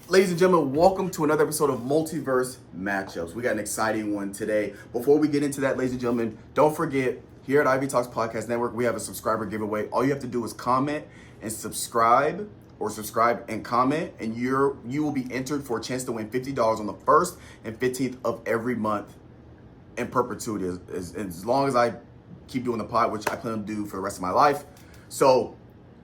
Ladies and gentlemen, welcome to another episode of Multiverse Matchups. We got an exciting one today. Before we get into that, ladies and gentlemen, don't forget, here at Ivy Talks Podcast Network, we have a subscriber giveaway. All you have to do is comment and subscribe, or subscribe and comment, and you will be entered for a chance to win $50 on the 1st and 15th of every month in perpetuity, as long as I keep doing the pod, which I plan to do for the rest of my life. So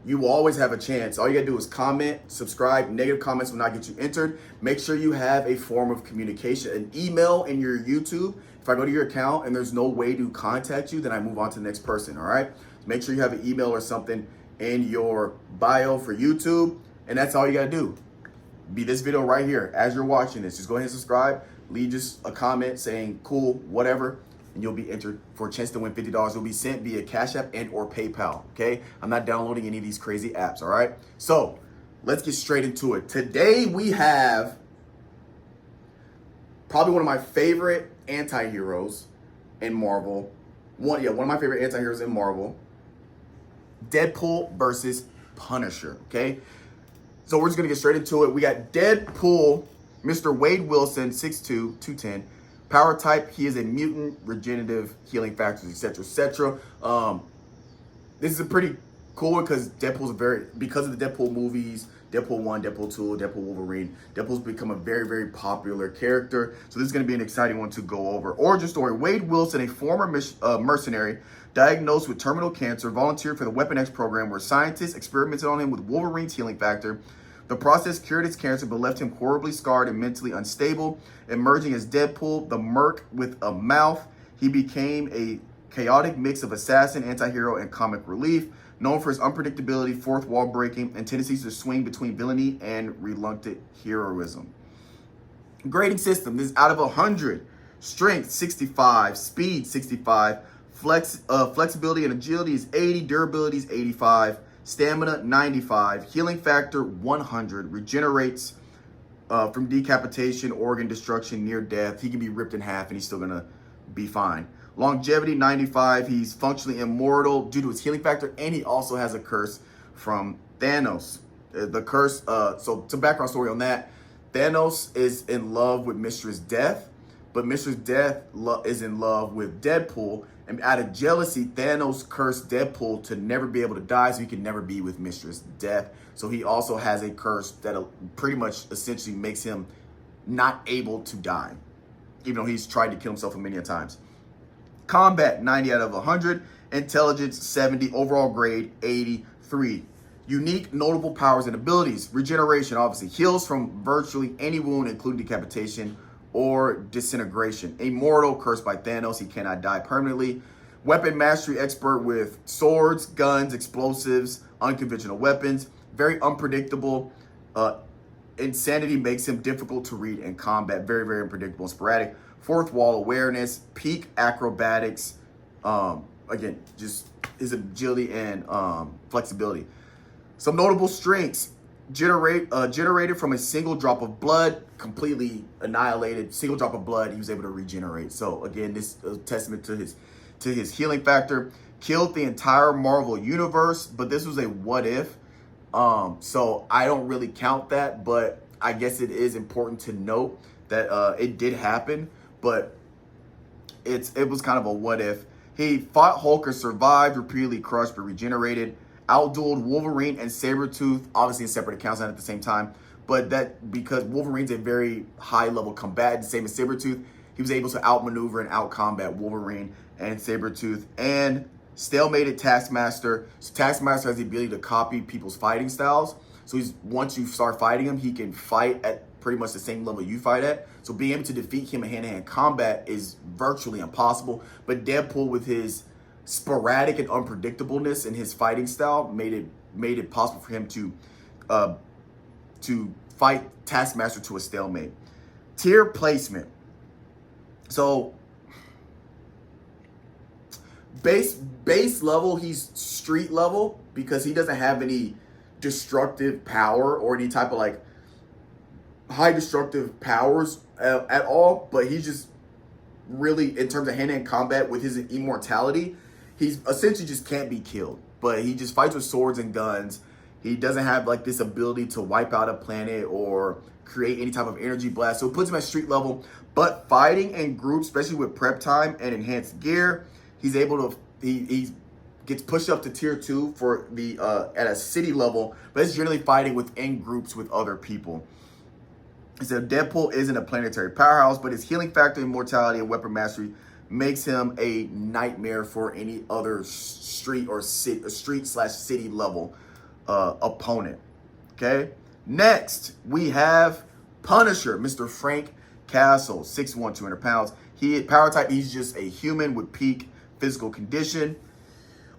you will always have a chance. All you gotta do is comment, subscribe. Negative comments will not get you entered. Make sure you have a form of communication, an email in your YouTube. If I go to your account and there's no way to contact you, then I move on to the next person, all right? Make sure you have an email or something in your bio for YouTube, and that's all you gotta do. Be this video right here. As you're watching this, just go ahead and subscribe. Leave just a comment saying cool, whatever, and you'll be entered for a chance to win $50. It'll be sent via Cash App and or PayPal, okay? I'm not downloading any of these crazy apps, all right? So let's get straight into it. Today we have probably one of my favorite anti-heroes in Marvel. One of my favorite anti-heroes in Marvel. Deadpool versus Punisher, okay? So we're just gonna get straight into it. We got Deadpool, Mr. Wade Wilson, 6'2", 210. Power type, he is a mutant, regenerative, healing factors, etc., etc. This is a pretty cool one because because of the Deadpool movies, Deadpool 1, Deadpool 2, Deadpool Wolverine, Deadpool's become a very, very popular character. So this is going to be an exciting one to go over. Origin story, Wade Wilson, a former mercenary, diagnosed with terminal cancer, volunteered for the Weapon X program where scientists experimented on him with Wolverine's healing factor. The process cured his cancer, but left him horribly scarred and mentally unstable. Emerging as Deadpool, the merc with a mouth, he became a chaotic mix of assassin, anti-hero, and comic relief. Known for his unpredictability, fourth wall breaking, and tendencies to swing between villainy and reluctant heroism. Grading system, this is out of 100. Strength, 65. Speed, 65. Flexibility and agility is 80. Durability is 85. Stamina, 95. Healing factor, 100. Regenerates from decapitation, organ destruction, near death. He can be ripped in half and he's still going to be fine. Longevity, 95. He's functionally immortal due to his healing factor, and he also has a curse from Thanos. The curse, so some background story on that. Thanos is in love with Mistress Death, but Mistress Death is in love with Deadpool. And out of jealousy, Thanos cursed Deadpool to never be able to die, so he can never be with Mistress Death. So he also has a curse that pretty much essentially makes him not able to die, even though he's tried to kill himself many times. Combat, 90 out of 100. Intelligence, 70. Overall grade, 83. Unique, notable powers and abilities. Regeneration, obviously. Heals from virtually any wound, including decapitation or disintegration. Immortal, cursed by Thanos. He cannot die permanently. Weapon mastery, expert with swords, guns, explosives, unconventional weapons. Very unpredictable. Insanity makes him difficult to read in combat. Very, very unpredictable and sporadic. Fourth wall awareness, peak acrobatics. Again, just his agility and flexibility. Some notable strengths. Generated from a single drop of blood, completely annihilated. Single drop of blood, he was able to regenerate. So again, this is a testament to his healing factor. Killed the entire Marvel universe, but this was a what if. So I don't really count that, but I guess it is important to note that it did happen, but it was kind of a what if. He fought Hulk or survived, repeatedly crushed but regenerated. Outdueled Wolverine and Sabretooth, obviously in separate accounts, not at the same time, but that because Wolverine's a very high level combatant, same as Sabretooth, he was able to outmaneuver and outcombat Wolverine and Sabretooth, and stalemated Taskmaster. So Taskmaster has the ability to copy people's fighting styles. So once you start fighting him, he can fight at pretty much the same level you fight at. So being able to defeat him in hand-to-hand combat is virtually impossible. But Deadpool, with his sporadic and unpredictableness in his fighting style, made it possible for him to fight Taskmaster to a stalemate. Tier placement. So base level, he's street level because he doesn't have any destructive power or any type of like high destructive powers at all, but he's just really, in terms of hand-to-hand combat with his immortality, he's essentially just can't be killed. But he just fights with swords and guns. He doesn't have like this ability to wipe out a planet or create any type of energy blast. So it puts him at street level. But fighting in groups, especially with prep time and enhanced gear, he's able to he gets pushed up to tier 2 for the at a city level, but it's generally fighting within groups with other people. So Deadpool isn't a planetary powerhouse, but his healing factor, immortality, and weapon mastery makes him a nightmare for any other street/city level opponent. Okay. Next, we have Punisher, Mr. Frank Castle, 6'1", 200 pounds. Power type, he's just a human with peak physical condition.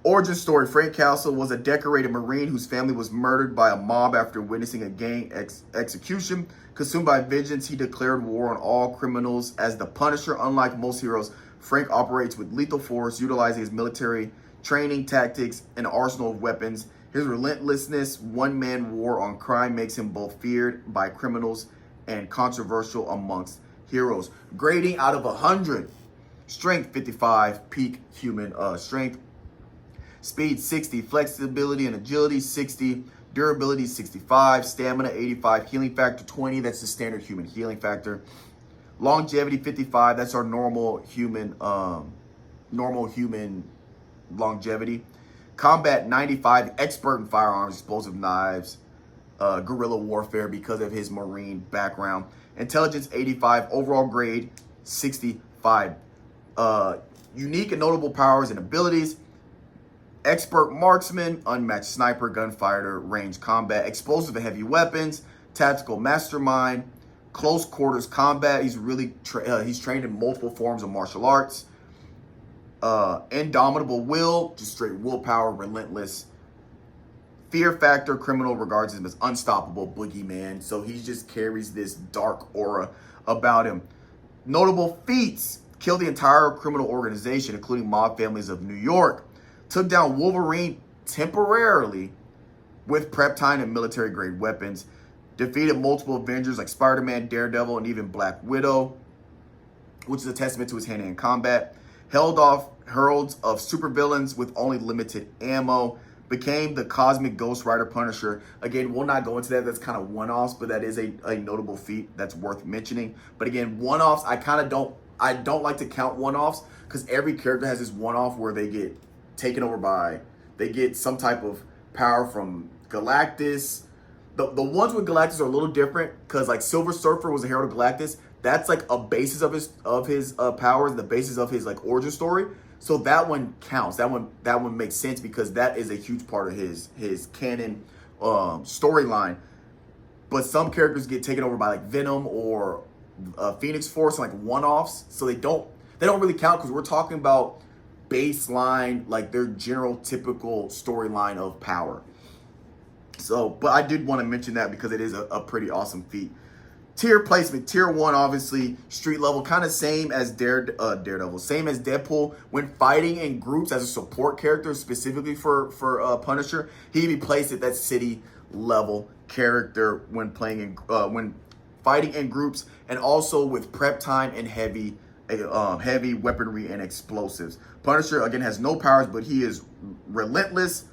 Origin story, Frank Castle was a decorated Marine whose family was murdered by a mob after witnessing a gang execution. Consumed by vengeance, he declared war on all criminals. As the Punisher, unlike most heroes, Frank operates with lethal force, utilizing his military training, tactics, and arsenal of weapons. His relentlessness, one-man war on crime makes him both feared by criminals and controversial amongst heroes. Grading out of 100. Strength 55, peak human strength. Speed 60, flexibility and agility 60, durability 65, stamina 85, healing factor 20, that's the standard human healing factor. Longevity 55, that's our normal human longevity. Combat 95, expert in firearms, explosive knives, guerrilla warfare because of his Marine background. Intelligence 85, overall grade 65. Unique and notable powers and abilities. Expert marksman, unmatched sniper, gunfighter, range combat, explosive and heavy weapons, tactical mastermind, close quarters combat. He's really he's trained in multiple forms of martial arts. Indomitable will, just straight willpower, relentless. Fear factor, criminal regards him as unstoppable, boogeyman. So he just carries this dark aura about him. Notable feats: killed the entire criminal organization, including mob families of New York. Took down Wolverine temporarily with prep time and military grade weapons. Defeated multiple Avengers like Spider-Man, Daredevil, and even Black Widow, which is a testament to his hand-to-hand combat. Held off heralds of supervillains with only limited ammo. Became the Cosmic Ghost Rider Punisher. Again, we'll not go into that. That's kind of one-offs, but that is a notable feat that's worth mentioning. But again, one-offs, I don't like to count one-offs because every character has this one-off where they get taken over by, they get some type of power from Galactus. The ones with Galactus are a little different because like Silver Surfer was a herald of Galactus. That's like a basis of his powers, the basis of his like origin story. So that one counts. That one makes sense because that is a huge part of his canon storyline. But some characters get taken over by like Venom or Phoenix Force, like one-offs. So they don't really count because we're talking about baseline, like their general typical storyline of power. So, but I did want to mention that because it is a pretty awesome feat. Tier placement, tier 1, obviously, street level, kind of same as Daredevil, same as Deadpool. When fighting in groups as a support character, specifically for Punisher, he can be placed at that city level character when playing in when fighting in groups, and also with prep time and heavy weaponry and explosives. Punisher, again, has no powers, but he is relentless,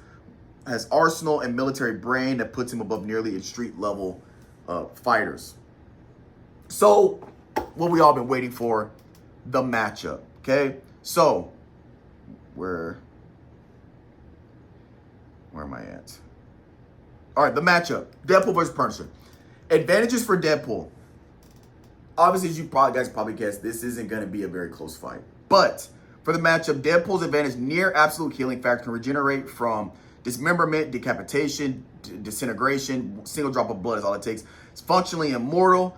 has arsenal and military brain that puts him above nearly street level fighters. So, what we all been waiting for, the matchup, okay? So, where am I at? All right, the matchup, Deadpool versus Punisher. Advantages for Deadpool. Obviously, as you guys probably guessed, this isn't going to be a very close fight. But for the matchup, Deadpool's advantage, near absolute healing factor, can regenerate from dismemberment, decapitation, disintegration. Single drop of blood is all it takes. It's functionally immortal,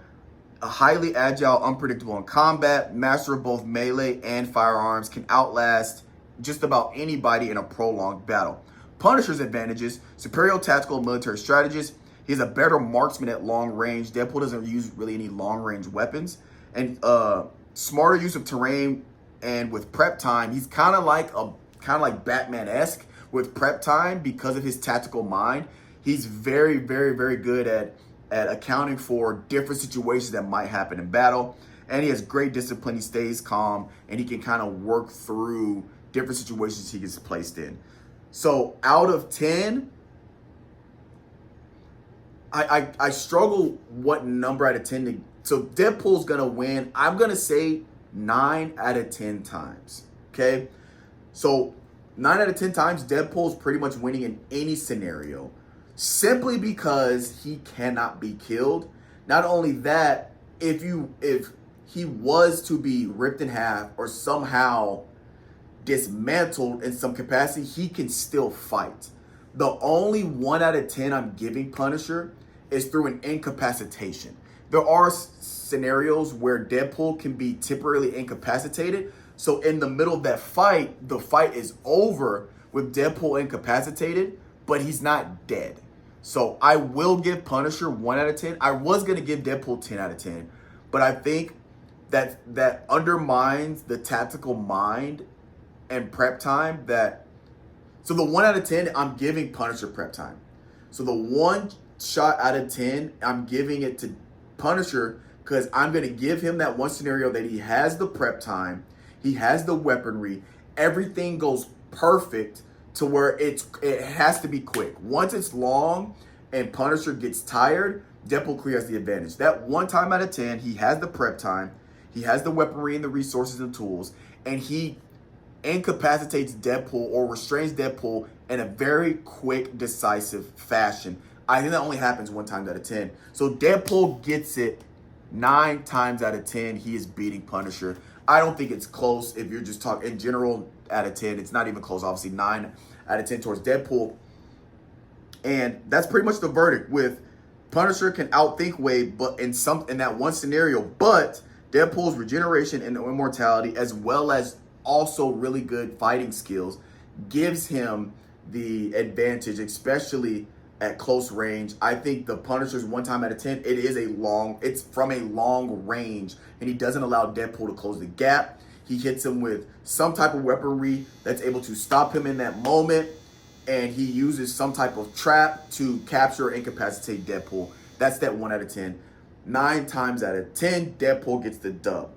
highly agile, unpredictable in combat, master of both melee and firearms, can outlast just about anybody in a prolonged battle. Punisher's advantages, superior tactical and military strategist. He's a better marksman at long range. Deadpool doesn't use really any long range weapons. And smarter use of terrain, and with prep time, he's kind of like Batman-esque with prep time because of his tactical mind. He's very, very, very good at accounting for different situations that might happen in battle. And he has great discipline. He stays calm, and he can kind of work through different situations he gets placed in. So out of 10, I struggle what number out of 10 to, so Deadpool's gonna win. I'm gonna say 9 out of 10 times. Okay? So 9 out of 10 times, Deadpool's pretty much winning in any scenario. Simply because he cannot be killed. Not only that, if he was to be ripped in half or somehow dismantled in some capacity, he can still fight. The only 1 out of 10 I'm giving Punisher is through an incapacitation. There are scenarios where Deadpool can be temporarily incapacitated. So in the middle of that fight, the fight is over with Deadpool incapacitated, but he's not dead. So I will give Punisher 1 out of 10. I was going to give Deadpool 10 out of 10, but I think that undermines the tactical mind and prep time so the 1 out of 10, I'm giving Punisher prep time. So the 1 shot out of 10, I'm giving it to Punisher because I'm going to give him that one scenario that he has the prep time, he has the weaponry, everything goes perfect to where it has to be quick. Once it's long and Punisher gets tired, Deadpool clears the advantage. That 1 time out of 10, he has the prep time, he has the weaponry and the resources and tools, and he incapacitates Deadpool or restrains Deadpool in a very quick, decisive fashion. I think that only happens 1 time out of 10. So Deadpool gets it 9 times out of 10. He is beating Punisher. I don't think it's close. If you're just talking in general, out of 10, it's not even close. Obviously, 9 out of 10 towards Deadpool. And that's pretty much the verdict. With Punisher can outthink Wade, but in that one scenario, but Deadpool's regeneration and immortality, as well as also really good fighting skills, gives him the advantage, especially at close range. I think the Punisher's 1 time out of 10, it's from a long range, and he doesn't allow Deadpool to close the gap. He hits him with some type of weaponry that's able to stop him in that moment, and he uses some type of trap to capture or incapacitate Deadpool. That's that 1 out of 10. 9 times out of 10, Deadpool gets the dub.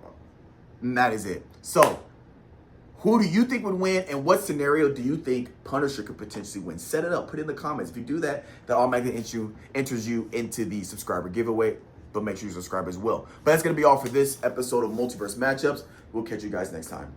And that is it. So, who do you think would win, and what scenario do you think Punisher could potentially win? Set it up. Put it in the comments. If you do that, that automatically enters you into the subscriber giveaway, but make sure you subscribe as well. But that's going to be all for this episode of Multiverse Matchups. We'll catch you guys next time.